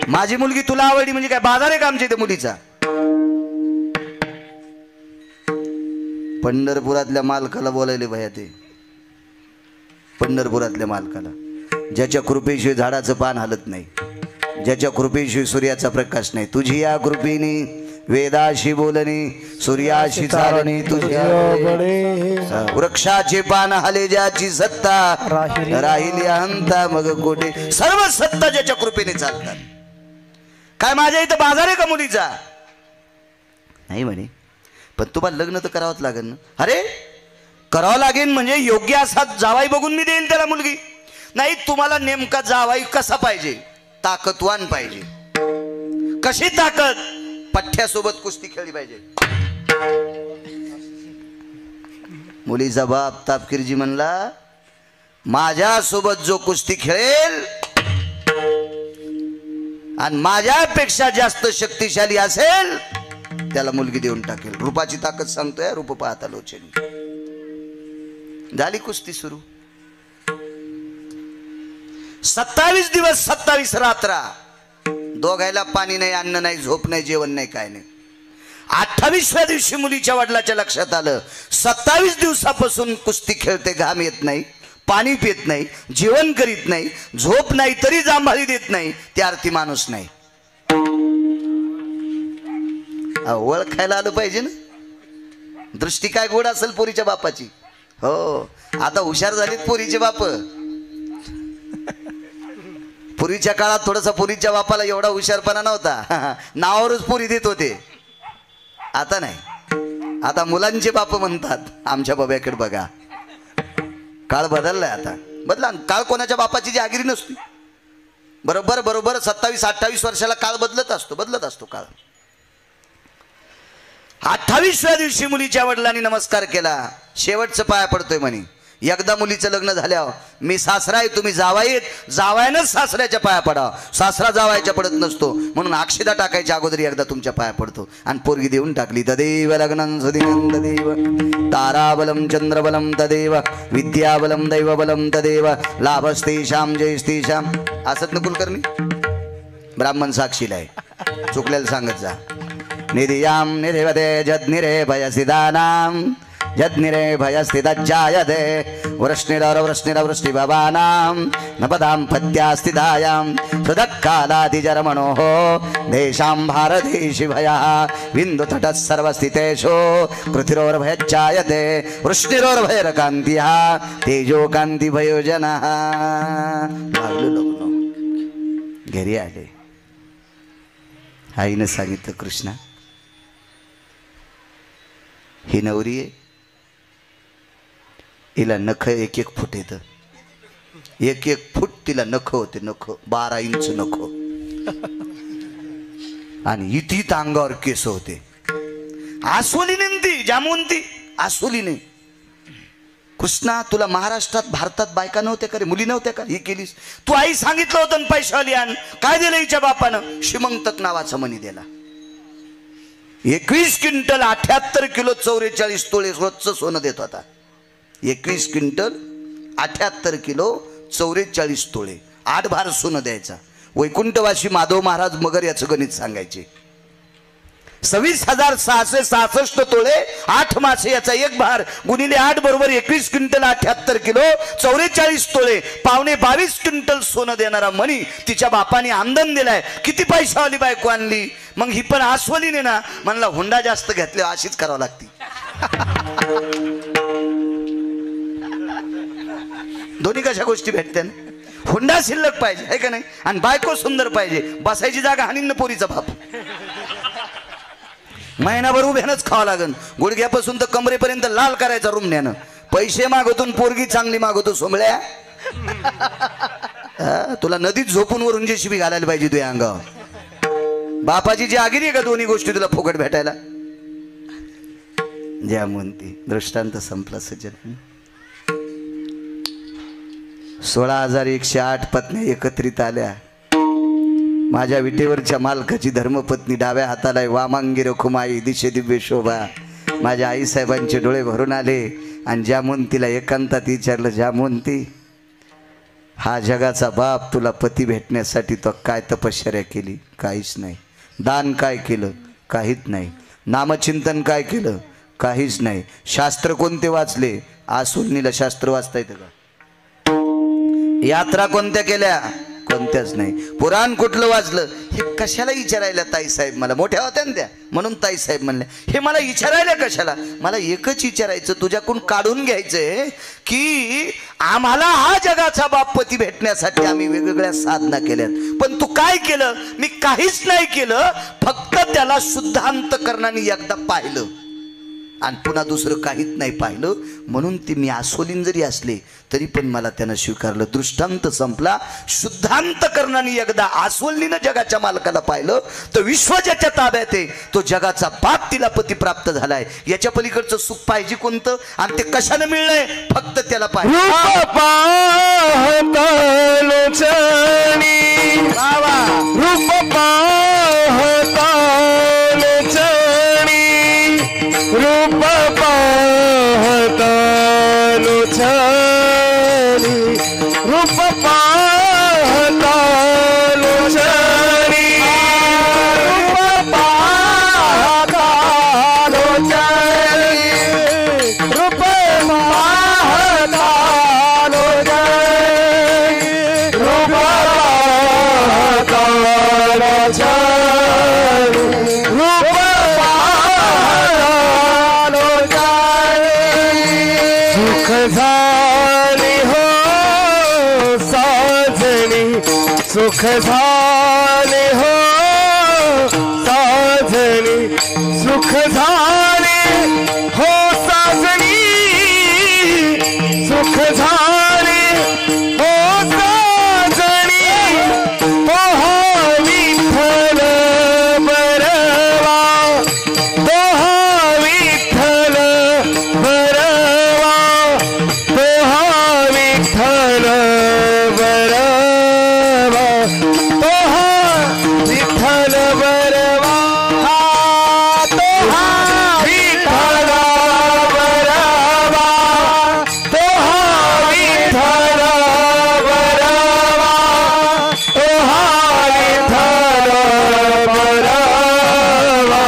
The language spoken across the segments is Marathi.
माझी मुलगी तुला आवडली म्हणजे काय बाजार आहे का आमच्या इथे मुलीचा? पंढरपुरातल्या मालकाला बोलायले भया ते, पंढरपुरातल्या मालकाला, ज्याच्या कृपेशिवाय झाडाचं पान हलत नाही, ज्याच्या कृपेशिवाय सूर्याचा प्रकाश नाही. तुझी या कृपेने वेदाशी बोलणे, सूर्याशी चालणे, तुझ्या वृक्षाचे पान हले ज्याची सत्ता, राहिली अहंता मग कोठे. सर्व सत्ता ज्याच्या कृपेने चालतात. काय माझ्या इथं बाजार आहे का मुलीचा? नाही म्हणे. पण तुम्हाला लग्न तर करावंच लागेल ना. अरे करावं लागेल म्हणजे योग्य असा जावाई बघून मी देईल त्याला मुलगी. नाही तुम्हाला नेमका जावाई कसा पाहिजे? ताकदवान पाहिजे. कशी ताकद? पठ्ठ्यासोबत कुस्ती खेळली पाहिजे. मुलीचा बाप तापकीरजी म्हणला, माझ्यासोबत जो कुस्ती खेळेल आणि माझ्यापेक्षा जास्त शक्तिशाली असेल त्याला मुलगी देऊन टाकेल. रूपाची ताकद सांगतोय. रूप पाहता लोचनी. झाली कुस्ती सुरू. 27 दिवस 27 रात्रा. दोघायला पाणी नाही, अन्न नाही, झोप नाही, जेवण नाही, काय नाही. 28व्या दिवशी मुलीच्या वडिलाच्या लक्षात आलं 27 दिवसापासून कुस्ती खेळते, घाम येत नाही, पाणी पित नाही, जेवण करीत नाही, झोप नाही, तरी जांभाळी देत नाही. त्या अर्थी माणूस नाही. ओळखायला आलं पाहिजे ना. दृष्टी काय गोड असेल पोरीच्या बापाची. हो आता हुशार झालीत पोरीचे बाप. पूर्वीच्या काळात थोडासा पोरीच्या बापाला एवढा हुशारपणा नव्हता. नावावरच पोरी देत होते. आता नाही. आता मुलांचे बाप म्हणतात आमच्या बाब्याकडे बघा. काळ बदललाय. आता बदला. काळ कोणाच्या बापाची जहागिरी नसते. बरोबर 27-28 वर्षाला काळ बदलत असतो काळ. 28व्या दिवशी मुलीच्या वडिलांनी नमस्कार केला. शेवटचं पाया पडतोय म्हणे. एकदा मुलीचं लग्न झाल्यावर मी सासरा आहे, तुम्ही जावाई. जावायनंच सासऱ्याच्या पाया पडावं. सासरा जावायच्या पडत नसतो. म्हणून अक्षदा टाकायच्या अगोदर एकदा तुमच्या पाया पडतो. आणि पोरगी देऊन टाकली. तदेव लग्नं सुदिनं तदेव ताराबलं चंद्रबलं तदेव विद्याबलं दैवबलं तदेव लाभस्तेषां जयस्तेषां. असत न कुलकर्णी ब्राह्मण साक्षीला आहे. चुकलेलं सांगत जा. निधियां निधिवते जज्ञिरे भयसिदानां यज्ञिरे भयस्थितज्जायते वृष्णिरवृष्णिरवृष्टिभवानां नपदां पत्यास्थितायां सुदक्कालादिजरमणोः देशां भारतेषु भयः बिन्दुतटः सर्वस्थितेषु पृथिरोर्भयज्जायते वृष्णिरोर्भयरकान्तिः तेजोकान्तिभयोजनः. लागलो लग्न. घरी आले. आईनं सांगितलं कृष्णा ही नवरी आहे. हिला नख 1-1 फूट येतं. 1-1 फूट तिला नख होते. नख 12 इंच नख. आणि इथे अंगावर केस होते. आसोलीने ती जामवंती आसोलीने. कृष्णा तुला महाराष्ट्रात भारतात बायका नव्हत्या का रे? मुली नव्हत्या का? ही केलीस तू. आई सांगितलं होतं ना पैशावाली आण. काय दिलं हिच्या बापानं? श्रीमंतक नावाचा मनी दिला. 21 क्विंटल 78 किलो 44 तोळे रोजचं सोनं देत होता. 21 क्विंटल 78 किलो 44 तोळे 8 भार सोनं द्यायचा. वैकुंठवासी माधव महाराज मगर याचं गणित सांगायचे. 26,666 तोळे 8 मासे याचा 1 भार गुणिले 8 बरोबर 21 क्विंटल 78 किलो 44 तोळे पावणे 22 क्विंटल सोनं देणारा मणी तिच्या बापाने आंदन दिलाय. किती पैशावाली बायको आणली. मग ही पण आसवलीने ना म्हणला हुंडा जास्त घेतले अशीच करावं लागती. दोन्ही कशा गोष्टी भेटते ना. हुंडा शिल्लक पाहिजे आहे का नाही. आणि बायको सुंदर पाहिजे. बसायची जागा हाणीन पोरीचा बाप. महिनाभर उभ्यानंच खावं लागन. गुडघ्यापासून तर कमरेपर्यंत लाल करायचा रुमण्यानं. पैसे मागवतो पोरगी चांगली मागवतो. सोमळ्या तुला नदीत झोपून वरून जेसीबी घालायला पाहिजे तुझ्या अंगावर. बापाची जी आगिरी आहे का दोन्ही गोष्टी तुला फुकट भेटायला. ज्या म्हणते दृष्टांत संपला सज्जन. 16,108 पत्नी एकत्रित आल्या. माझ्या विटेवरच्या मालकाची धर्मपत्नी डाव्या हाताला वामांगी रखुमाई दिशे दिव्य शोभा. माझ्या आईसाहेबांचे डोळे भरून आले. आणि जामून तिला एकांतात विचारलं, जामून ती हा जगाचा बाप तुला पती भेटण्यासाठी तो काय तपश्चर्या केली? काहीच नाही. दान काय केलं? काहीच नाही. नामचिंतन काय केलं? काहीच नाही. शास्त्र कोणते वाचले? आसुलनीला शास्त्र वाचता येतं का? यात्रा कोणत्या केल्या? कोणत्याच नाही. पुराण कुठलं वाचलं? हे कशाला विचारायला ताईसाहेब? मला मोठ्या होत्या ना त्या, म्हणून ताईसाहेब म्हणल्या. हे मला विचारायला कशाला? मला एकच विचारायचं, तुझ्याकडून काढून घ्यायचंय की आम्हाला हा जगाचा बाप पती भेटण्यासाठी आम्ही वेगवेगळ्या साधना केल्यात, पण तू काय केलं? मी काहीच नाही केलं, फक्त त्याला शुद्ध अंतकरणाने एकदा पाहिलं आणि पुन्हा दुसरं काहीच नाही पाहिलं. म्हणून ते मी आसोलीन जरी असले तरी पण मला त्यानं स्वीकारलं. दृष्टांत संपला. शुद्धांतकरणाने एकदा आसोलीनं जगाच्या मालकाला पाहिलं तर विश्व ज्याच्या ताब्यात आहे तो जगाचा बाप तिला पती प्राप्त झालाय. याच्या पलीकडचं सुख पाहिजे कोणतं? आणि ते कशाने मिळलंय? फक्त त्याला पाहिजे. रूप पाहता लोचनी, रूप पाहता लोचनी, रूप पाहता लोचनी, रूप पाहता लोचनी, रूप पाहता लोचनी, रूप सुख झाली हो साजणी, सुख झाले हो साजणी, सुख झाले हो साजणी, सुख झाले हो साजणी. तो हा विठ्ठल बरवा, तो हा विठ्ठल बरवा, तो हा विठ्ठल बरवा, तो हा विठ्ठल बरवा, तो हा विठ्ठल बरवा, तो हा विठ्ठल बरवा, तो हा विठ्ठल बरवा,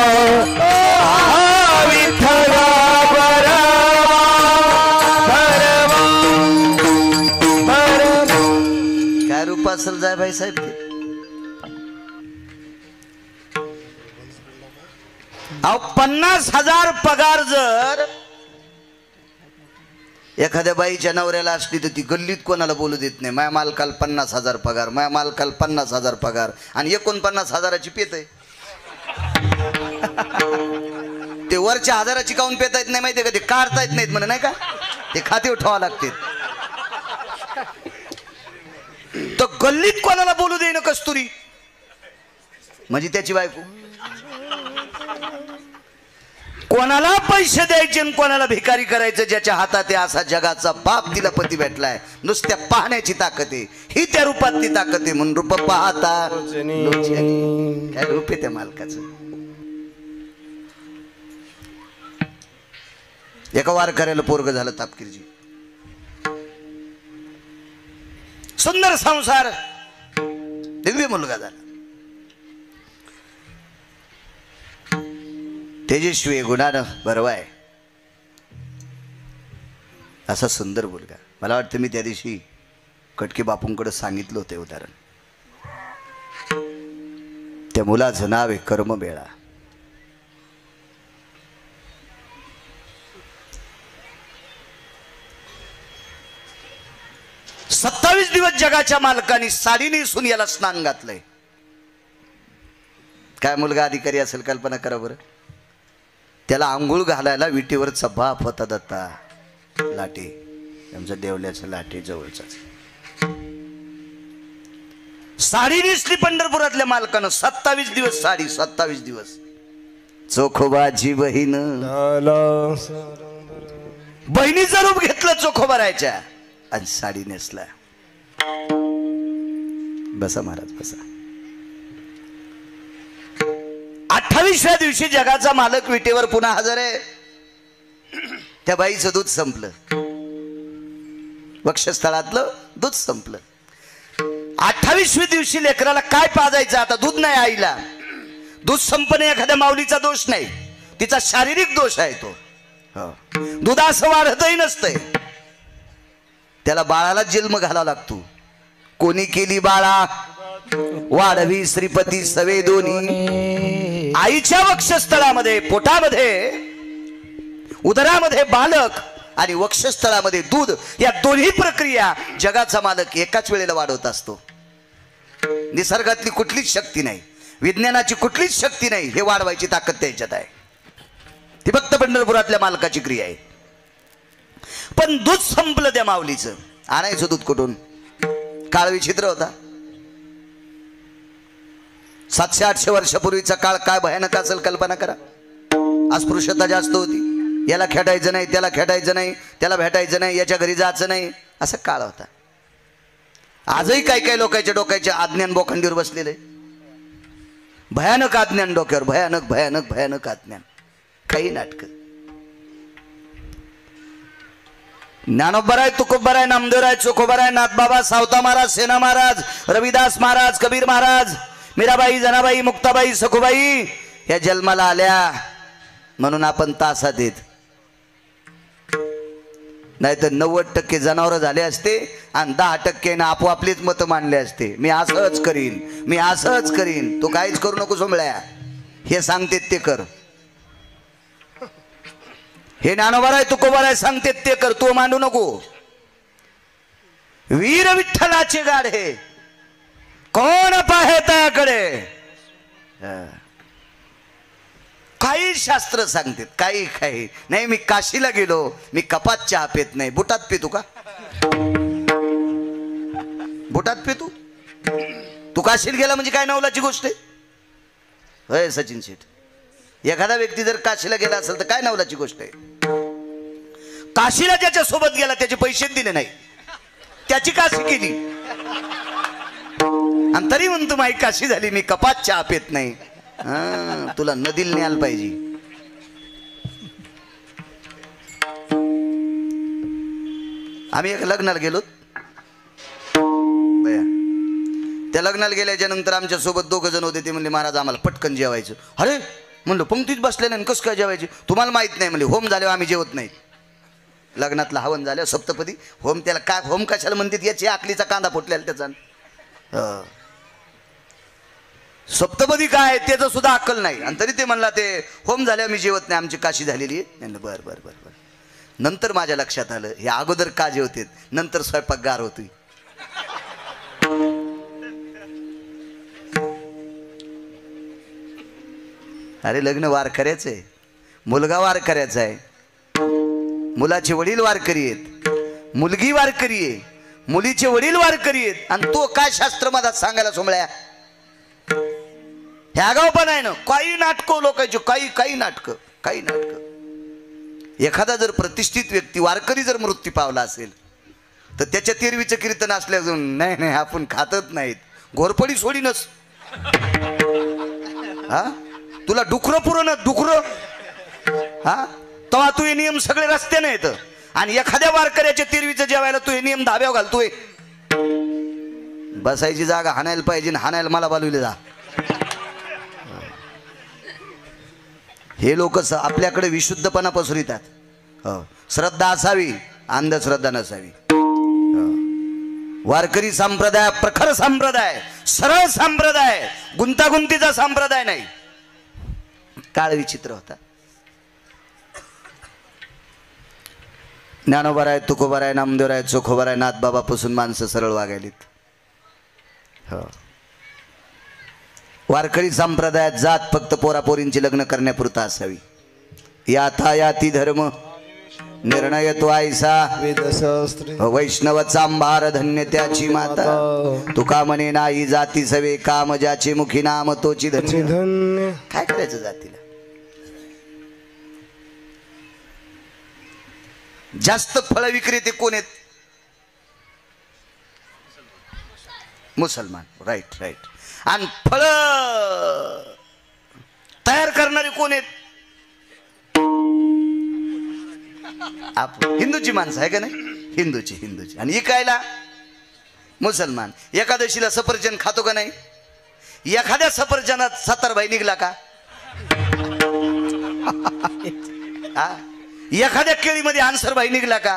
तो हा विठ्ठल बरवा. काय रूप असेल जाय भाई साहेब ते? अहो 50,000 पगार जर एखाद्या बाईच्या नवऱ्याला असली तर ती गल्लीत कोणाला बोलू देत नाही. माझ्या मालकाला 50,000 पगार, माझ्या मालकाला 50,000 पगार, आणि 49,000ची पेत आहे. ते वरच्या 1000ची काऊन पेता येत नाही माहितीये का? ते काढता येत नाहीत म्हणे, नाही का? ते खाते ठेवावं लागते. तर गल्लीत कोणाला बोलू देईन कस्तुरी म्हणजे त्याची बायको. कोणाला पैसे द्यायचे आणि कोणाला भिकारी करायचं, ज्याच्या हातात आहे असा जगाचा बाप तिला पती भेटलाय. नुसत्या पाहण्याची ताकद आहे, ही त्या रूपात ती ताकद आहे. म्हणून रूप पाहता लोचनी. काय रूप आहे त्या मालकाचं. एका वारकऱ्याला पोरग झालं तापकीरजी, सुंदर संसार, दिव्य मुलगा झाला, तेजस्वी गुणानं बरोबर आहे असा सुंदर मुलगा. मला वाटतं मी त्या दिवशी कटके बापूंकडे सांगितलं होतं उदाहरण. त्या मुलाचं नाव आहे कर्मबेळा. सत्तावीस दिवस जगाच्या मालकाने साडी नेसून याला स्नान घातलंय. काय मुलगा अधिकारी असेल कल्पना करा बरं. त्याला आंघोळ घालायला विटेवरचा बाप होता दत्ता लाटे, आमचा देवल्याचा लाटे जवळचाच. साडी नेसली पंढरपुरातल्या मालकानं. 27 दिवस साडी, 27 दिवस. चोखोबाची बहीण, बहिणीचं रूप घेतलं चोखोबारायच्या आणि साडी नेसला. बसा महाराज बसा. 28व्या दिवशी जगाचा मालक विटेवर पुन्हा हजर आहे. त्या बाईचं दूध संपलं, वक्षस्थळातलं दूध संपलं. 28व्या दिवशी लेकराला काय पाजायचं? आता दूध नाही आईला, दूध संपणे एखाद्या माऊलीचा दोष नाही, तिचा शारीरिक दोष आहे तो. दूध असं वाढतही नसतंय, त्याला बाळाला जन्म घालावा लागतो. कोणी केली बाळा वाढवी श्रीपती सवे दोन्ही. आईच्या वक्षस्थळामध्ये, पोटामध्ये, उदरामध्ये बालक आणि वक्षस्थळामध्ये दूध, या दोन्ही प्रक्रिया जगाचा मालक एकाच वेळेला वाढवत असतो. निसर्गातली कुठलीच शक्ती नाही, विज्ञानाची कुठलीच शक्ती नाही हे वाढवायची ताकद त्याच्यात आहे. ती फक्त पंढरपुरातल्या मालकाची क्रिया आहे. पण दूध संपलं त्या माऊलीचं. आणायचं दूध कुठून? काळ विचित्र होता. 700-800 वर्षापूर्वीचा काळ काय भयानक असेल कल्पना करा. अस्पृश्यता जास्त होती. याला खेटायचं नाही, त्याला खेटायचं नाही, त्याला भेटायचं नाही, याच्या घरी जायचं नाही, असा काळ होता. आजही काही काही लोकांच्या डोक्याच्या अज्ञान बोखंडीवर बसलेले, भयानक अज्ञान डोक्यावर, भयानक भयानक भयानक अज्ञान. काही नाटक. ज्ञानोबराय, तुकोबराय, नामदेवराय, चोखोबराय, नाथबाबा, सावता महाराज, सेना महाराज, रविदास महाराज, कबीर महाराज, मीराबाई, जनाबाई, मुक्ताबाई, सखुबाई या जन्माला आल्या म्हणून आपण तासात येत. नाहीतर 90% जनावर झाले असते आणि 10% आपोआपलीच मतं मांडले असते. मी असंच करीन, मी असंच करीन. तू काहीच करू नको सोमळ्या, हे सांगते ते कर. हे ज्ञानोबराय, तुकोबराय सांगते ते कर, तू मांडू नको. वीर विठ्ठलाचे गाढे कोण पाहे त्याकडे. काही शास्त्र सांगतात, काही काही नाही. मी काशीला गेलो, मी कपात चहा पेत नाही, बुटात पितो का? बुटात पितो? तू काशीला गेला म्हणजे काय नवलाची गोष्ट आहे? होय सचिन शेठ, एखादा व्यक्ती जर काशीला गेला असेल तर काय नवलाची गोष्ट आहे? काशीला ज्याच्या सोबत गेला त्याचे पैसे दिले नाही, त्याची काशी केली आणि तरी म्हणतो माई काशी झाली, मी कपात चहा पेत नाही. तुला नदीला न्यायला पाहिजे. आम्ही एक लग्नाला गेलो. त्या लग्नाला गेल्याच्या नंतर आमच्या सोबत 2 जण होते. ते म्हणले महाराज आम्हाला पटकन जेवायचं. अरे म्हणलं पंक्तीत बसले नाही, कसं काय जेवायचे? तुम्हाला माहित नाही म्हणले, होम झाल्यावर आम्ही जेवत नाही. लग्नातलं हवन झाल्यावर सप्तपदी होम. त्याला काय होम कशाला म्हणतात? याची आकलीचा कांदा फुटलेला त्याचा. सप्तपदी काय त्याचं सुद्धा अक्कल नाही. आणि तरी ते म्हणला ते होम झाल्यावर मी जेवत नाही, आमची काशी झालेली आहे. म्हणलं बर बर बर बर. नंतर माझ्या लक्षात आलं हे अगोदर का जेवतेत, नंतर स्वयंपाक गार होतोय. अरे लग्न वारकऱ्याचं आहे, मुलगा वारकऱ्याचा आहे, मुलाचे वडील वारकरी आहेत, मुलगी वारकरी आहे, मुलीचे वडील वारकरी आहेत. आणि तो काय शास्त्र मधात सांगायला सोमळ्या? ह्या गाव पण आहे ना काही नाटकं लोकांची, काही काही नाटकं, काही नाटकं. एखादा जर प्रतिष्ठित व्यक्ती वारकरी जर मृत्यू पावला असेल तर त्याच्या तेरवीचं कीर्तन असल्या नाही नाही आपण खातच नाहीत, घोरपडी सोडीनच. हा तुला डुकरं पुरं डुकरं. हा तेव्हा तू हे नियम सगळे रस्त्याने येत आणि एखाद्या वारकऱ्याच्या तेरवीचं जेवायला तू हे नियम धाब्यावर घालतोय. बसायची जागा हाणायला पाहिजे, हाणायला मला बोलवले जा. हे लोक आपल्याकडे विशुद्धपणा पसरवितात. श्रद्धा असावी, अंधश्रद्धा नसावी. वारकरी संप्रदाय प्रखर संप्रदाय, सरळ संप्रदाय, गुंतागुंतीचा संप्रदाय नाही. काळ विचित्र होता. ज्ञानोबराय, तुकोबराय, नामदेवराय, चोखोबराय, नाथबाबापासून माणसं सरळ वागायलीत. वारकरी संप्रदायात जात फक्त पोरापोरींची लग्न करण्यापुरता असावी. याथा याती धर्म निर्णय तो आयसा वैष्णव चांभार धन्य त्याची माता. तुका म्हणे नाही जाती सवे काम ज्याचे मुखी नाम तोची धन्य. काय करायचं जातीला? जास्त फळ विक्रेते कोण आहेत? मुसलमान. Right right. आणि फळ तयार करणारे कोण आहेत? हिंदूची माणसं आहे का नाही? हिंदूची. आणि इकायला मुसलमान एकादशीला सफरचंद खातो का नाही? एखाद्या सफरचंदात 70 बाई निघला का? हा? एखाद्या केळीमध्ये आन्सर बाई निघला का?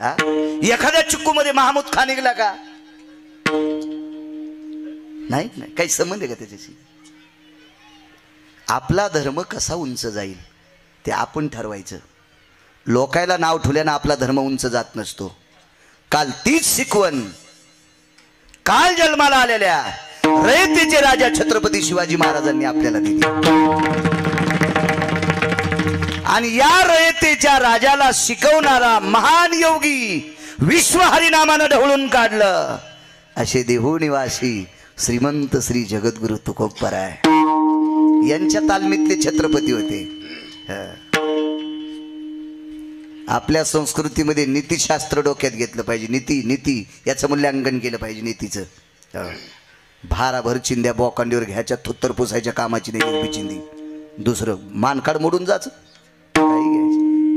हा? एखाद्या चिक्कू मध्ये महमूद खान निघला का? नाही नाही, काही संबंध आहे का त्याच्याशी? आपला धर्म कसा उंच जाईल ते आपण ठरवायचं. लोकायला नाव ठेवल्यानं आपला धर्म उंच जात नसतो. काल तीच शिकवण काल जन्माला आलेल्या रयतेचे राजा छत्रपती शिवाजी महाराजांनी आपल्याला दिली. आणि या रयतेच्या राजाला शिकवणारा महान योगी विश्व हरिनामानं ढवळून काढलं असे देहू निवासी श्रीमंत श्री जगद्गुरु तुकोबराय यांच्या तालमीतले छत्रपती होते. आपल्या संस्कृतीमध्ये नीतिशास्त्र डोक्यात घेतलं पाहिजे. नीती याचं मूल्यांकन केलं पाहिजे. नीतीचं भाराभर चिंध्या बोकांडीवर घ्यायच्या, थुत्तर पुसायच्या कामाची नाही एक चिंदी. दुसरं मानकाड मोडून जायचं.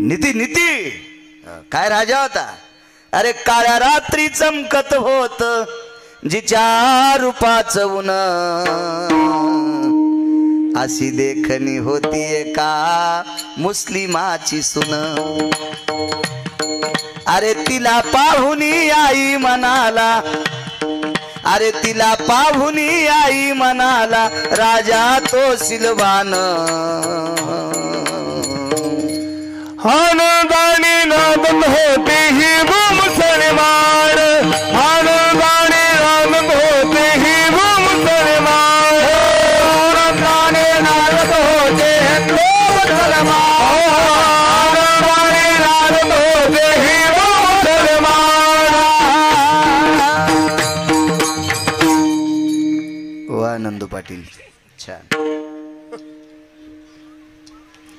नीती काय राजा होता. अरे काळ्या रात्री चमकत होत जिच्या रूपाचं ऊन, अशी देखणी होती एका मुस्लिमाची सुन. अरे तिला पाहुनी आई म्हणाला, अरे तिला पाहुनी आई म्हणाला राजा तो सिलवान. हानदानी नादम होते ही वो मुसलमान, हानदानी नादम होते ही वो मुसलमान, हानदानी नादम होते हैं वो मुसलमान, हानदानी नादम होते ही वो मुसलमान. वा नंदू पाटील, छान.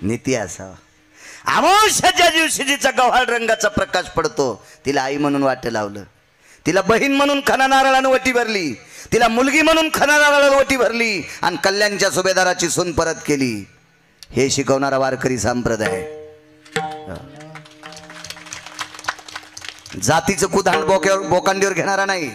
नीती असावा. अमावस्याच्या दिवशी जिचा गव्हाळ रंगाचा प्रकाश पडतो तिला आई म्हणून वाट लावलं, तिला बहीण म्हणून खना नारळानं वटी भरली, तिला मुलगी म्हणून खना नारळानं वटी भरली आणि कल्याणच्या सुभेदाराची सून परत केली. हे शिकवणारा वारकरी संप्रदाय. जातीचं कुधाण बोकांडीवर घेणारा नाही.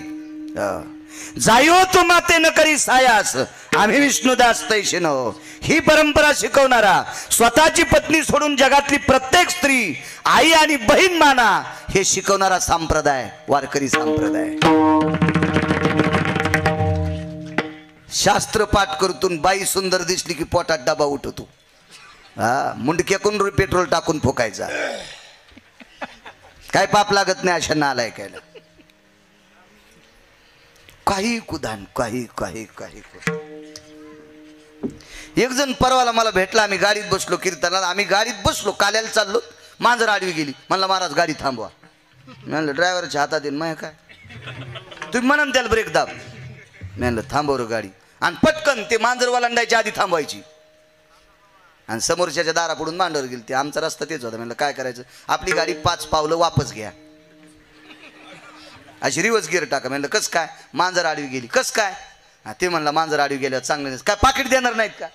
जायो तू माते न करी सायास आम्ही विष्णुदास तैशी नो, ही परंपरा शिकवणारा, स्वतःची पत्नी सोडून जगातली प्रत्येक स्त्री आई आणि बहीण माना हे शिकवणारा संप्रदाय वारकरी संप्रदाय. शास्त्र पाठ करतून बाई सुंदर दिसली की पोटात डबा उठवतो. मुंडक्याकून पेट्रोल टाकून फुकायचा. काय पाप लागत नाही अशा नालायकायला. काही कुदान काही काही काही. एक जण परवाला मला भेटला. आम्ही गाडीत बसलो कीर्तनाला. आम्ही गाडीत बसलो, काल्याला चाललो, मांजर आडवी गेली. म्हणला महाराज गाडी थांबवा. म्हणलं ड्रायव्हरच्या हातात येईन माय काय, तुम्ही म्हणा त्याला ब्रेक दाब. म्हणलं थांबव रे गाडी. आणि पटकन ते मांजर वलांडायच्या आधी थांबवायची. आणि समोरच्याच्या दारापुढून मांडवर गेली. ते आमचा रस्ता तेच होता. म्हणलं काय करायचं, आपली गाडी 5 पावलं वापस घ्या, अशी रिवर्स गिअर टाका. म्हणलं कस काय, मांजर आडवी गेली. कस काय, ते म्हणला मांजर आडवी गेल्यावर चांगलं काय पाकिट देणार नाहीत का.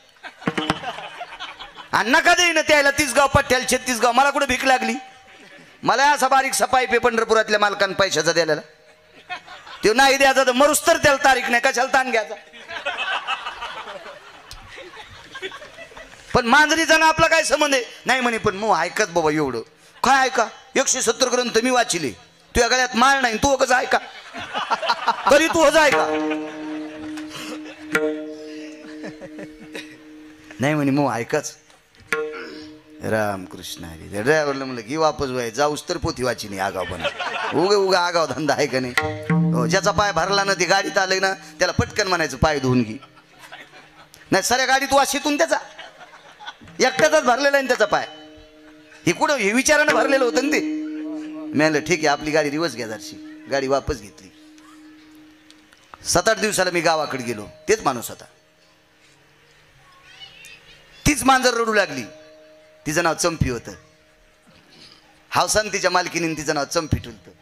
आणि नका देईन त्याला 30 गाव पट्ट्याला 36 गाव. मला कुठे भीक लागली. मला असा बारीक सफाई पे पंढरपुरातल्या मालकांना पैशाचा द्यायला. ते नाही द्यायचा तर मरूस तर त्याला तारीख नाही, कशाला ताण घ्यायचा. पण मांजरीचा ना आपला काय संबंध आहे. नाही म्हणे पण मग ऐकत बाबा एवढं काय ऐका. 170 ग्रंथ मी वाचिले, तुझ्या गळ्यात माळ नाही, तू कसं ऐका तरी तू हज ऐका. नाही म्हणे मग ऐकाच. रामकृष्ण हरी. ड्रायव्हरला म्हणलं की वापस व्हाय जाऊस तर पोथी वाची नाही. आगाव पण उगा आगाव धंदा आहे का नाही. हो, ज्याचा पाय भरला ना ते गाडीत आलंय ना त्याला पटकन म्हणायचं पाय धुवून घे. नाही साऱ्या गाडीत वाशीतून त्याचा एकट्याचाच भरलेला आहे त्याचा पाय. हे कुठं हे विचारानं भरलेलं होतं ना ते. मी म्हणलं ठीक आहे आपली गाडी रिवर्स घ्या जरशी. गाडी वापस घेतली. 7-8 दिवसाला मी गावाकडे गेलो. तेच माणूस होता. तीच मांजर रडू लागली. तिचं नाव चंपी होतं. हावसान तिच्या मालकीने तिचं नाव चंपी ठेवलं.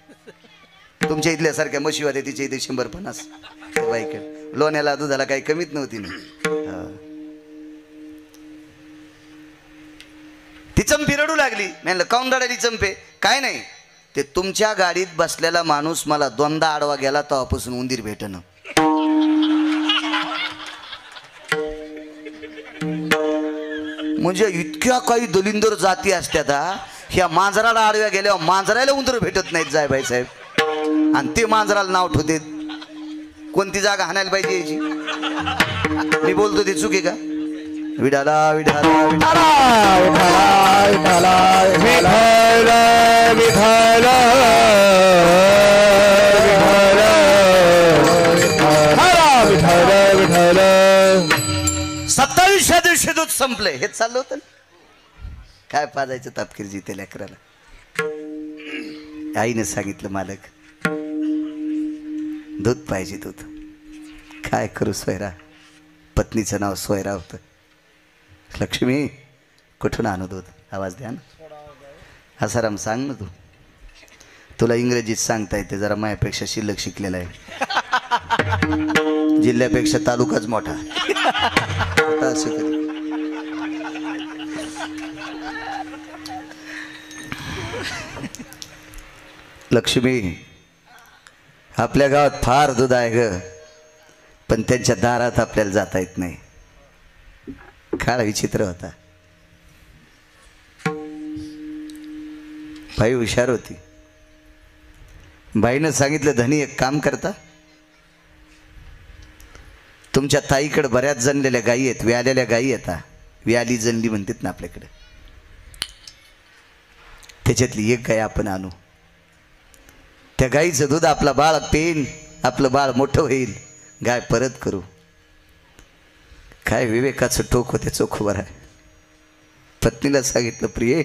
तुमच्या इथल्यासारख्या म्हशी होत्या तिच्या इथे 150 बाईकडे. लोण्याला दुधाला काही कमीच नव्हती ना. ती चंपी रडू लागली. म्हणलं काऊन रडायली चंपे. काय नाही ते तुमच्या गाडीत बसलेला माणूस मला दोनदा आडवा गेला तेव्हापासून उंदीर भेटणं. म्हणजे इतक्या काही दलिंदर जाती असतात हा. ह्या मांजराला आडव्या गेल्यावर मांजराला उंदर भेटत नाहीत जाय बाई साहेब, आणि ते मांजराला नाव ठेवते. कोणती जागा हाणायला पाहिजे याची? मी बोलतो ते चुकी का? विडाला विडाला विडाला विठाला विठाला 27व्या दिवशी दूध संपले. हे चाललं होतं काय पाजायचं तापकीर त्या लेकराला. आईने सांगितलं मालक दूध पाहिजे दूध. काय करू सोयरा? पत्नीचं नाव सोयरा होतं. लक्ष्मी कुठून आणू दूध? आवाज द्या ना. आसाराम सांग ना. तुला इंग्रजीत सांगता येते, जरा माझ्यापेक्षा शिल्लक शिकलेला आहे. जिल्ह्यापेक्षा तालुकाच मोठा. असं कधी लक्ष्मी आपल्या गावात फार दूध आहे ग, पण त्यांच्या दारात आपल्याला जाता येत नाही. काळ विचित्र होता. बाई हुशार होती. बाईनं सांगितलं धनी एक काम करता, तुमच्या ताईकडे बऱ्याच जनलेल्या गायी आहेत, व्यालेल्या गायी आहेत. व्याली जनली म्हणतात ना आपल्याकडे, त्याच्यातली एक गाय आपण आणू. त्या गाईचं दूध आपला बाळ पेन, आपलं बाळ मोठं होईल, गाय परत करू. काय विवेकाचं टोक होते चोखोबर आहे. पत्नीला सांगितलं प्रिये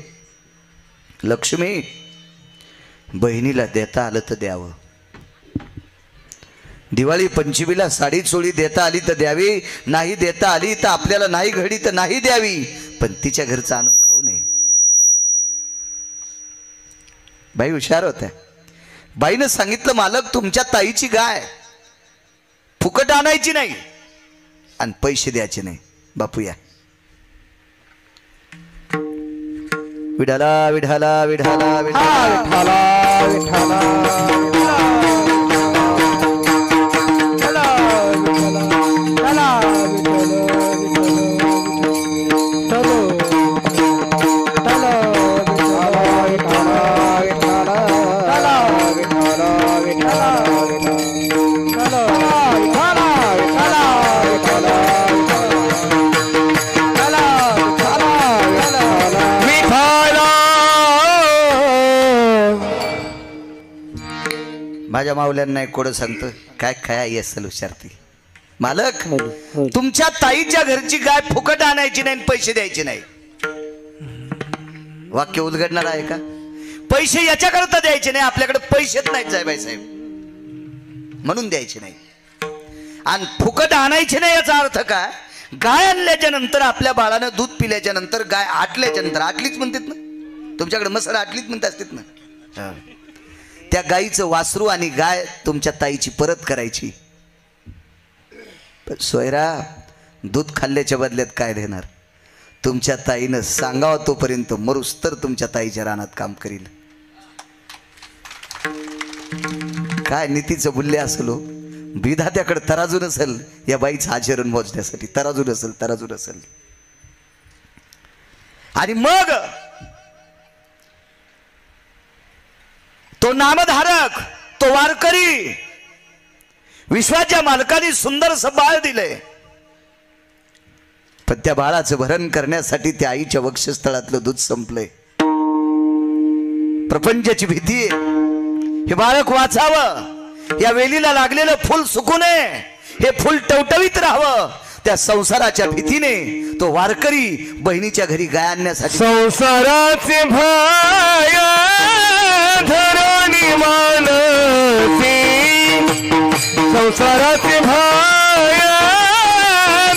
लक्ष्मी बहिणीला देता आलं तर द्यावं. दिवाळी पंचमीला साडी चोळी देता आली तर द्यावी, नाही देता आली तर आपल्याला नाही घडी तर नाही द्यावी, पण तिच्या घरचं आणून खाऊ नये. बाई हुशार होत्या. बाईनं सांगितलं मालक तुमच्या ताईची गाय फुकट आणायची नाही आणि पैसे द्यायचे नाही. बापू या. विठाला विठाला विठाला विठाला माझ्या माऊल्यांना एक कोडं सांगतो. काय काय असेल हुशारती. मालक तुमच्या ताईच्या घरची गाय फुकट आणायची नाही, पैसे द्यायचे नाही. वाक्य उलगडणार आहे का? पैसे याच्याकरता द्यायचे नाही, आपल्याकडे पैसेच नाहीत साहेब साहेब म्हणून द्यायचे नाही. आणि फुकट आणायचे नाही याचा अर्थ काय? गाय आणल्याच्या नंतर आपल्या बाळानं दूध पिल्याच्या नंतर गाय आटल्याच्या नंतर, आटलीच म्हणतात ना तुमच्याकडे, मसाला आटलीच म्हणत असतात ना, त्या गाईचं वासरू आणि गाय तुमच्या ताईची परत करायची. पण सोयरा दूध खाल्ल्याच्या बदल्यात काय देणार? तुमच्या ताईनं सांगावं तोपर्यंत मरूस तर तुमच्या ताईच्या रानात काम करील. काय नीतीचं मूल्य असेल हो. विधात्याकडे तराजू नसेल या बाईचं आचरण मोजण्यासाठी. तराजू नसेल. आणि मग तो नामधारक, तो वारकरी, विश्वाच्या मालकाने सुंदरसं बाळ दिलंय, पण त्या बाळाचं भरण करण्यासाठी त्या आईच्या वक्षस्थळातलं दूध संपलंय. प्रपंचाची भीती आहे. हे बाळक वाचावं, या वेलीला लागलेलं फुल सुकू नये, हे फुल टवटवीत राहावं, त्या संसाराच्या भीतीने तो वारकरी बहिणीच्या घरी गाय आणण्यासाठी संसाराचे भाय धरणी मानसी, संसाराचे भाय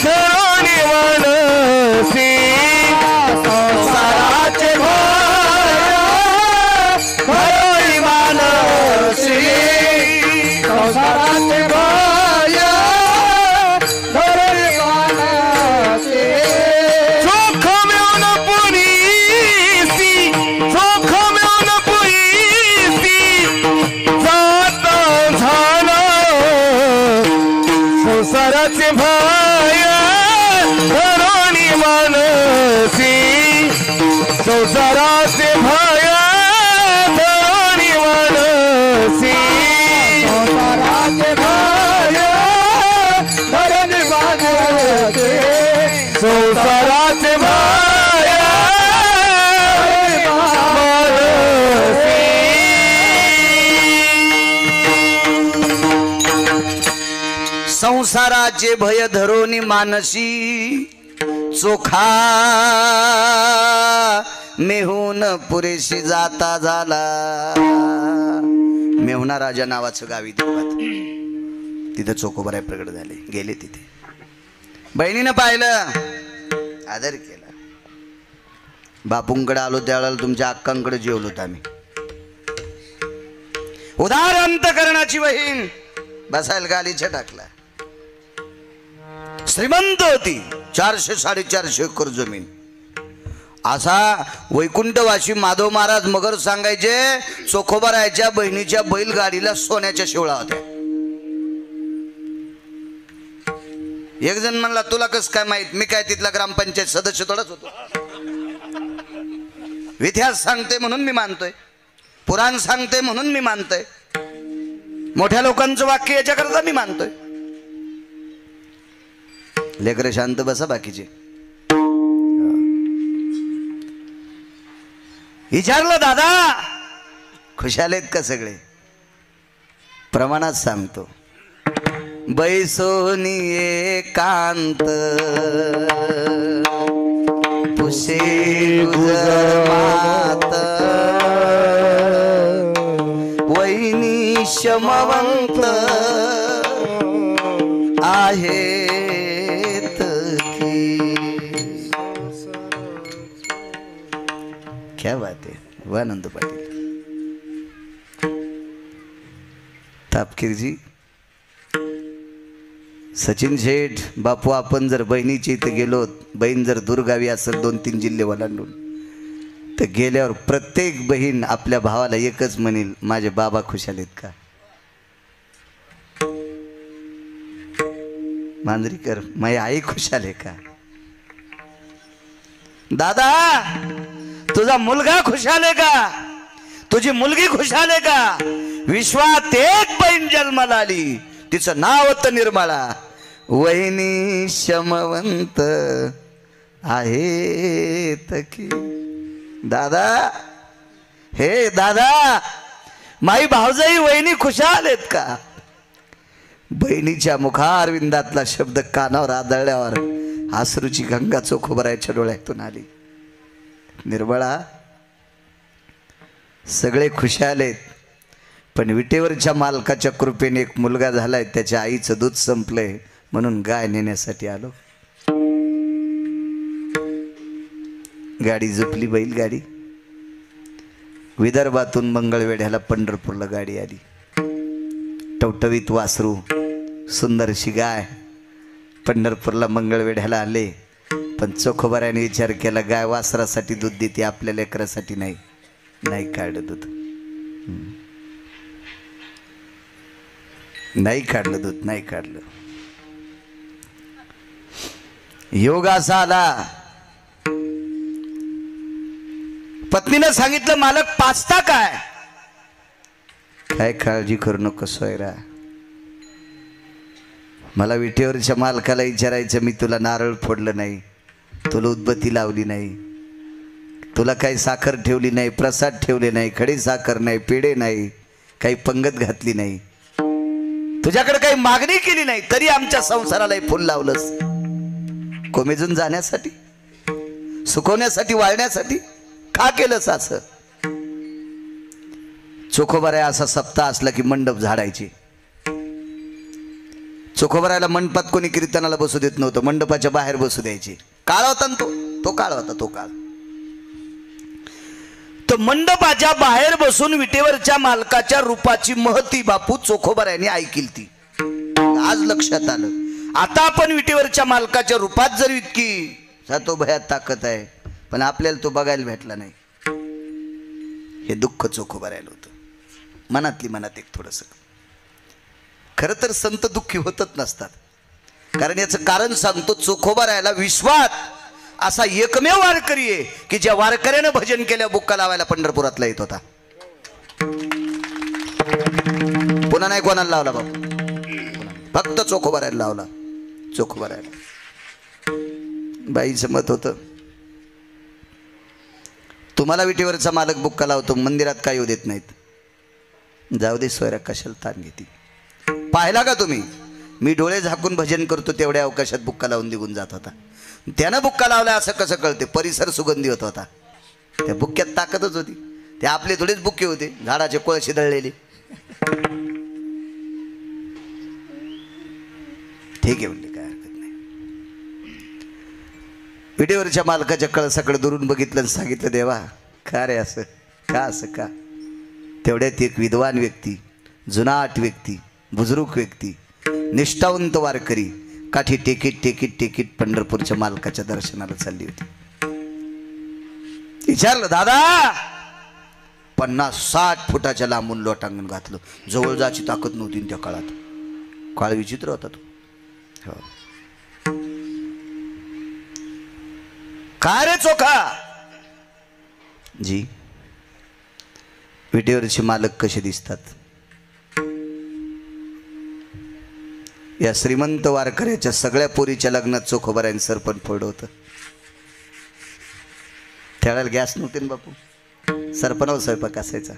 धरणी मानसी, संसाराचे भाय धरणी मानसी, संसाराचे भाय धरणी मानसी, चोख मिळून पुरीसी, चोख मिळून पुरीसी, संसाराचे भय धरुनी मानसी संसाराचे भय धरुनी मानसी संसाराचे भय संसाराचे भय धरोनी मानसी चोखा मेहून पुरेशी जाता झाला. मेहुणा राजा नावाचं गावी देवात तिथं चोखोबराय प्रगट झाले. गेले तिथे बहिणीनं पाहिलं, आदर केला. बापूंकडे आलो त्यावेळेला तुमच्या अक्कांकडे जेवलोत आम्ही. उदार अंतकरणाची बहीण बसायला गालीच्या टाकला. श्रीमंत होती, 400-450 एकर जमीन. असा वैकुंठवासी माधव महाराज मगर सांगायचे चोखोबरायच्या बहिणीच्या बैलगाडीला सोन्याच्या शिवळा होत्या. एक जण म्हणला तुला कस काय माहित, मी काय तिथला ग्रामपंचायत सदस्य थोडाच होतो. इतिहास सांगते म्हणून मी मानतोय, पुराण सांगते म्हणून मी मानतोय, मोठ्या लोकांचं वाक्य याच्याकरता मी मानतोय. लेकरं शांत बसा बाकीचे. विचारलं दादा खुशाल आहेत का सगळे? प्रमाणात सांगतो. बैसोनी एकांत पुसे गुजरात वहिनी क्षमवंत आहेत की. क्या बात आहे. वानंद पाटील तापकीरजी, सचिन शेठ, बापू आपण जर बहिणीच्या इथं गेलो, बहीण जर दूरगावी असेल 2-3 जिल्हे ओलांडून, तर गेल्यावर प्रत्येक बहीण आपल्या भावाला एकच म्हणेल, माझे बाबा खुशाल आहेत का? मांजरीकर, माझी आई खुशाल आहे का? दादा तुझा मुलगा खुशाल आहे का? तुझी मुलगी खुशाल आहे का? विश्वात एक बहीण जन्माला आली, तिचं नाव होतं निर्मळा. वहिनी क्षमवंत आहेत की. दादा, हे दादा, माई भावजाई वहिनी खुशाल आहेत का? बहिणीच्या मुखारविंदातला शब्द कानावर आदळल्यावर अश्रूची गंगा चोखोबरायच्या डोळ्यातून आली. निर्मळा, सगळे खुशाल आहेत, पण विटेवरच्या मालकाच्या कृपेने एक मुलगा झालाय, त्याच्या आईचं दूध संपलंय म्हणून गाय नेण्यासाठी आलो. गाडी झोपली, बैलगाडी. विदर्भातून मंगळवेढ्याला पंढरपूरला गाडी आली. टवटवीत वासरू, सुंदरशी गाय. पंढरपूरला मंगळवेढ्याला आले, पण चोखोबराने विचार केला गाय वासरासाठी दूध देते, आपल्या लेकरासाठी नाही. नाही काढलं दूध, नाही काढलं दूध, नाही काढलं. योग असा आला, पत्नीनं सांगितलं मालक पाचता काय? काय काळजी करू नको सोयरा, मला विटेवरच्या मालकाला विचारायचं, मी तुला नारळ फोडलं नाही, तुला उदबत्ती लावली नाही, तुला काही साखर ठेवली नाही, प्रसाद ठेवले नाही, खडी साखर नाही, पेढे नाही, काही पंगत घातली नाही, तुझ्याकडे काही मागणी केली नाही, तरी आमच्या संसाराला फुल लावलंस. कोमेजून जाण्यासाठी, सुकवण्यासाठी, वाळण्यासाठी का केलंस असं? चोखोबराय असा सप्ताह असला की मंडप झाडायचे. चोखोबरायला मंडपात कोणी कीर्तनाला बसू देत नव्हतं, मंडपाच्या बाहेर बसू द्यायचे. काळ होता ना तो काळ होता, तो काळ. तर मंडपाच्या बाहेर बसून विटेवरच्या मालकाच्या रूपाची महती बापू चोखोबरायने ऐकली ती. आज लक्षात आलं, आता आपण विटेवरच्या मालकाच्या रूपात जर इतकी जातो भयात ताकद आहे, पण आपल्याला तो बघायला भेटला नाही. हे दुःख चोखोबरायला होतं मनातली मनात. एक थोडंसं खरं तर संत दुःखी होतच नसतात, कारण याचं कारण सांगतो. चोखोबरायला विश्वात असा एकमेव वारकरी आहे की ज्या वारकऱ्यानं भजन केल्या बुक्का लावायला पंढरपुरातला येत होता. पुन्हा नाही कोणाला लावला बाबू, फक्त चोखोबारायला लावला. चोखोबारायला बाईचं मत होतं, तुम्हाला विटेवरचा मालक बुक्का लावतो, मंदिरात काय येऊ देत नाहीत. जाऊ दे सोयरा, कशाला ताण घेते. पाहिला का तुम्ही, मी डोळे झाकून भजन करतो तेवढ्या अवकाशात बुक्का लावून निघून जात होता. त्यानं बुक्का लावला असं कसं कळते, परिसर सुगंधी होत होता. त्या बुक्क्यात ताकदच होती. ते आपले थोडेच बुक्के होते, झाडाचे कोळशी दळलेले. ठीक आहे म्हणले, काय हरकत नाही. विटेवरच्या मालकाच्या कळसाकडे दुरून बघितलं आणि सांगितलं, देवा का रे असं का, असं का. तेवढ्यात एक विद्वान व्यक्ती, जुनाट व्यक्ती, बुजुर्ग व्यक्ती, निष्ठावंत वारकरी काठी टेकीत टेकीत टेकीत पंढरपूरच्या मालकाच्या दर्शनाला चालली होती. विचारलं, दादा 50-60 फुटाच्या लांबून लोटांगण घातलं. जवळ जायची ताकद नव्हती त्या काळात. काळ विचित्र होता तो. हो. काय रे चोखा जी, विटेवरचे मालक कसे दिसतात. या श्रीमंत वारकऱ्याच्या सगळ्या पोरीच्या लग्नात चोखोबारायन सरपण फोडलं होतं. त्यावेळेला गॅस नव्हते ना बापू, सरपणावर स्वयंपाक असायचा.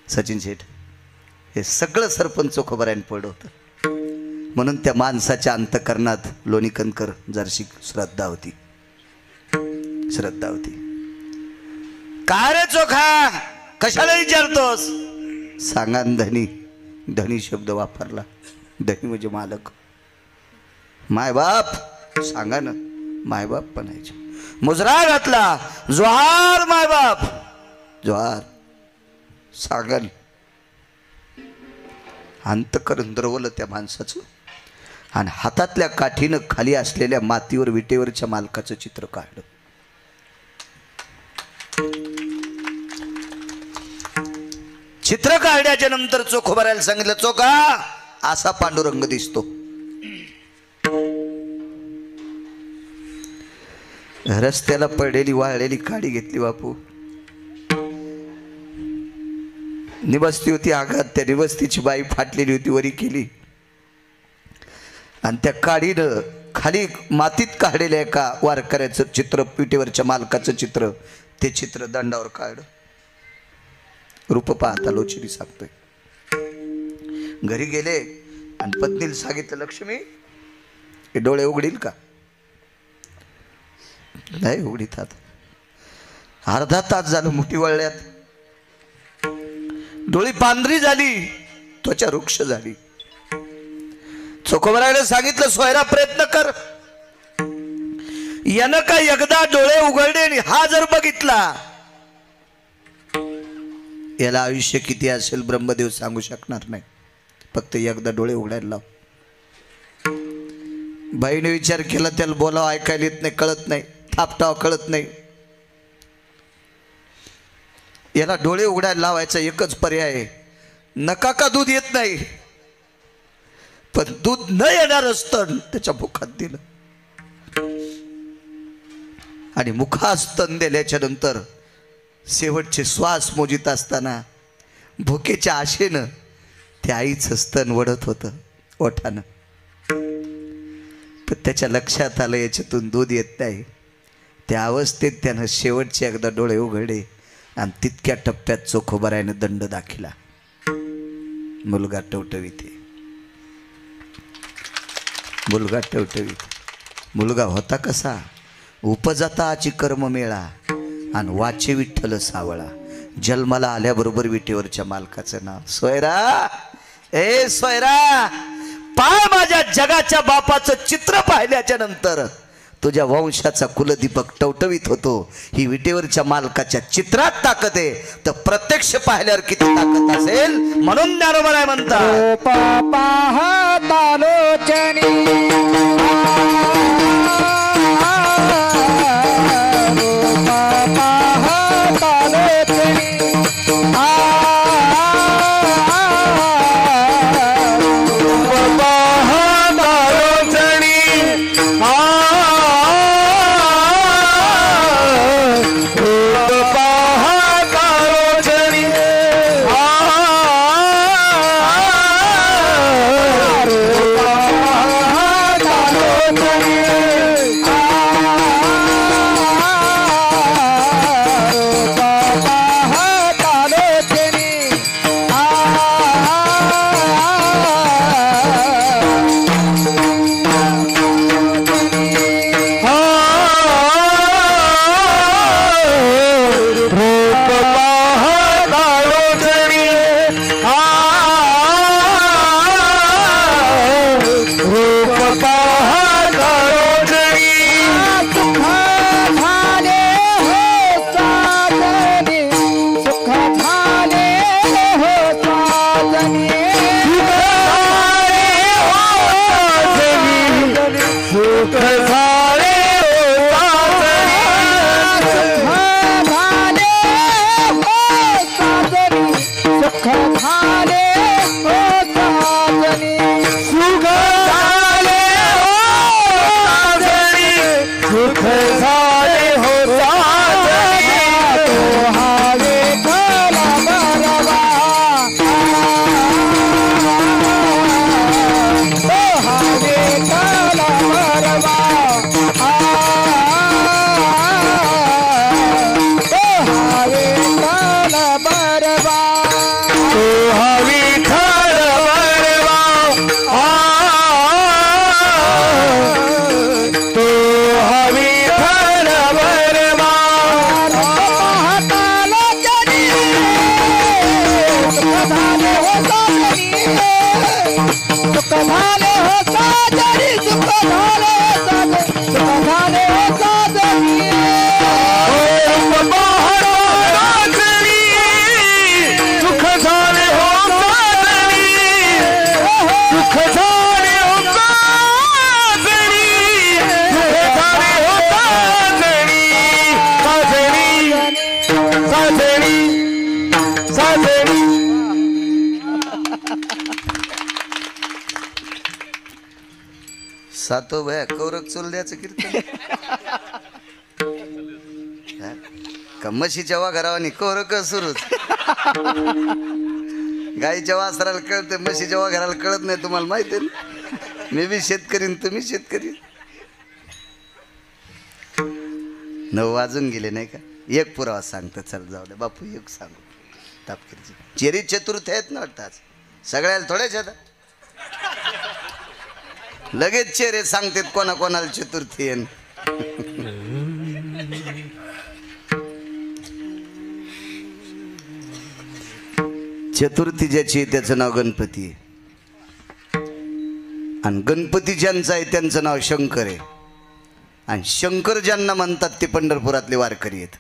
सचिन शेठ हे सगळं सरपण चोखोबारायन फोडलं होतं. म्हणून त्या माणसाच्या अंतकरणात लोणीकणकर जरशी श्रद्धा होती. श्रद्धा होती. काय रे चोखा, कशाला विचारतोस. सांगा धनी. धनी शब्द वापरला. धनी म्हणजे मालक, मायबाप. सांगा ना, मायबाप म्हणायचे. मुजरा घातला, जोहार मायबाप, जोहार. सांगाल अंतकरण द्रवलं त्या माणसाचं आणि हातातल्या काठीनं खाली असलेल्या मातीवर विटेवरच्या मालकाचं चित्र काढलं. चित्र काढल्याच्या नंतर चोखोबारायला सांगितलं, चोखा असा पांडुरंग दिसतो. रस्त्याला पडलेली वाळलेली काडी घेतली बापू. निबस्ती होती आघात. त्या निबस्तीची बाई फाटलेली होती, वरी केली आणि त्या काडीनं खाली मातीत काढलेल्या एका वारकऱ्याचं चित्र, पिठेवरच्या मालकाचं चित्र, ते चित्र दंडावर काढलं. रूप पाहता लोचिरी सांगतोय. घरी गेले आणि पत्नीला सांगितलं, लक्ष्मी हे डोळे उघडील का. नाही उघडीतात. अर्धा तास झालं मुठी वळल्यात. डोळी पांढरी झाली, त्वचा वृक्ष झाली. चोखोबारायला सांगितलं, सोयरा प्रयत्न कर. यानं का एकदा डोळे उघडले, हा जर बघितला, याला आयुष्य किती असेल ब्रह्मदेव सांगू शकणार नाही. फक्त एकदा डोळे उघडायला लाव. बाईने विचार केला, त्याला बोलावं ऐकायला येत नाही, कळत नाही, थापटाव कळत नाही. याला डोळे उघडायला लावायचा एकच पर्याय आहे, नका का दूध येत नाही, पण दूध न येणार असतं त्याच्या मुखात दिलं. आणि मुखात स्तन दिल्याच्या नंतर शेवटचे श्वास मोजित असताना भुकेच्या आशेनं त्या आईचं स्तन वडत होतं ओठानं. पण त्याच्या लक्षात आलं याच्यातून दूध येत नाही. त्या अवस्थेत त्यानं शेवटचे एकदा डोळे उघडले आणि तितक्या टप्प्यात चोखोबारायनं दंड दाखिला. मुलगा टवटवीत. मुलगा टवटवीत. मुलगा होता कसा, उपजताची कर्म मेळा आणि वाचे विठ्ठल सावळा. जन्माला आल्याबरोबर विटेवरच्या मालकाचं नाव सोयरा. ए सोयरा, पाय माझ्या जगाच्या बापाचं चित्र पाहिल्याच्या नंतर तुझ्या वंशाचा कुलदीपक टवटवीत होतो. ही विटेवरच्या मालकाच्या चित्रात ताकद आहे, तर प्रत्यक्ष पाहिल्यावर किती ताकद असेल. म्हणून ज्ञानोबा म्हणतात, झाले हो साजरी, सुख झाले हो साजरी, सुख झाले हो साजरी, सुख झाले हो साजरी, तो हावे खला बरवा, तो हावे खला बरवा, तो हावे खला बरवा, तो हावे खला बरवा, तो हवी खर बरवा, हाताला जरी सुख झाले हो साजरी, सुख झाले हो साजरी, सुख झाले हो साजरी, सुख झाले हो साजरी, सुख झाले हो साजरी, सुख झाले हो साजरी, सुख झाले हो साजरी, साजरी, साजरी, साजरी. सातो भया कौरक चोल द्याचं कीर्तन हा? का म्हशीच्या वाघरावानी कौरक सुरूच. गाईच्या वासराला कळते, म्हशीच्या वाघराला कळत नाही. तुम्हाला माहिती आहे ना, मी बी शेतकरी न तुम्ही शेतकरी. 9 वाजून गेले नाही का. एक पुरावा सांगतो, चल जाऊ दे बापू, एक सांगू. तापकीरची चेरी चतुर्थ आहेत ना वाटतं आज सगळ्याला थोड्याच आता लगेच चेहरे सांगतात कोणा कोणाला चतुर्थी आहे. चतुर्थी ज्याची आहे त्याचं नाव गणपती आहे, आणि गणपती ज्यांचं आहे त्यांचं नाव शंकर आहे, आणि शंकर ज्यांना म्हणतात ते पंढरपुरातले वारकरी आहेत.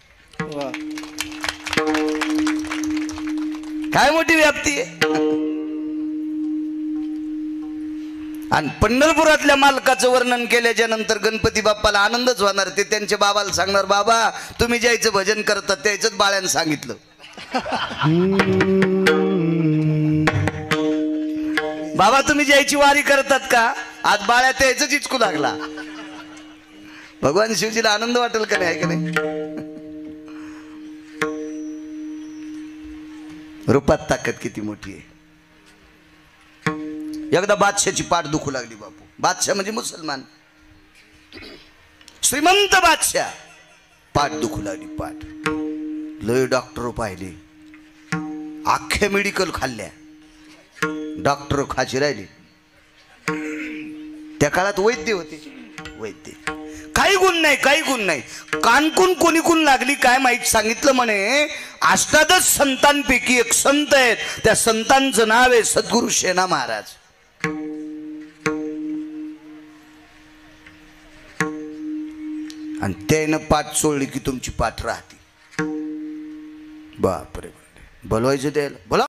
काय मोठी व्याप्ती आहे. आणि पंढरपुरातल्या मालकाचं वर्णन केल्याच्या नंतर गणपती बाप्पाला आनंदच होणार. ते त्यांच्या बाबाला सांगणार, बाबा तुम्ही ज्याचं भजन करतात त्याचंच बाळ्यानं सांगितलं. बाबा तुम्ही ज्याची वारी करतात का, आज बाळ्या त्याच चिचकू लागला. भगवान शिवजीला आनंद वाटेल का नाही, का नाही. रूपात ताकद किती मोठी आहे. एकदा बादशाची पाठ दुखू लागली बापू. बादशाह म्हणजे मुसलमान, श्रीमंत बादशाह. पाठ दुखू लागली, पाठ. लय डॉक्टर पाहिले, अख्ख्या मेडिकल खाल्ल्या, डॉक्टर खाची राहिली. त्या काळात वैद्य होते, वैद्य. काही गुण नाही, काही गुण नाही. कानकून कोणी कोण लागली काय माहित. सांगितलं म्हणे अष्टादश संतांपैकी एक संत आहेत, त्या संतांचं नाव आहे सद्गुरु शेना महाराज. आणि त्यानं पाठ सोडली की तुमची पाठ राहते. बापरे, बोलवायचं द्यायला बोला.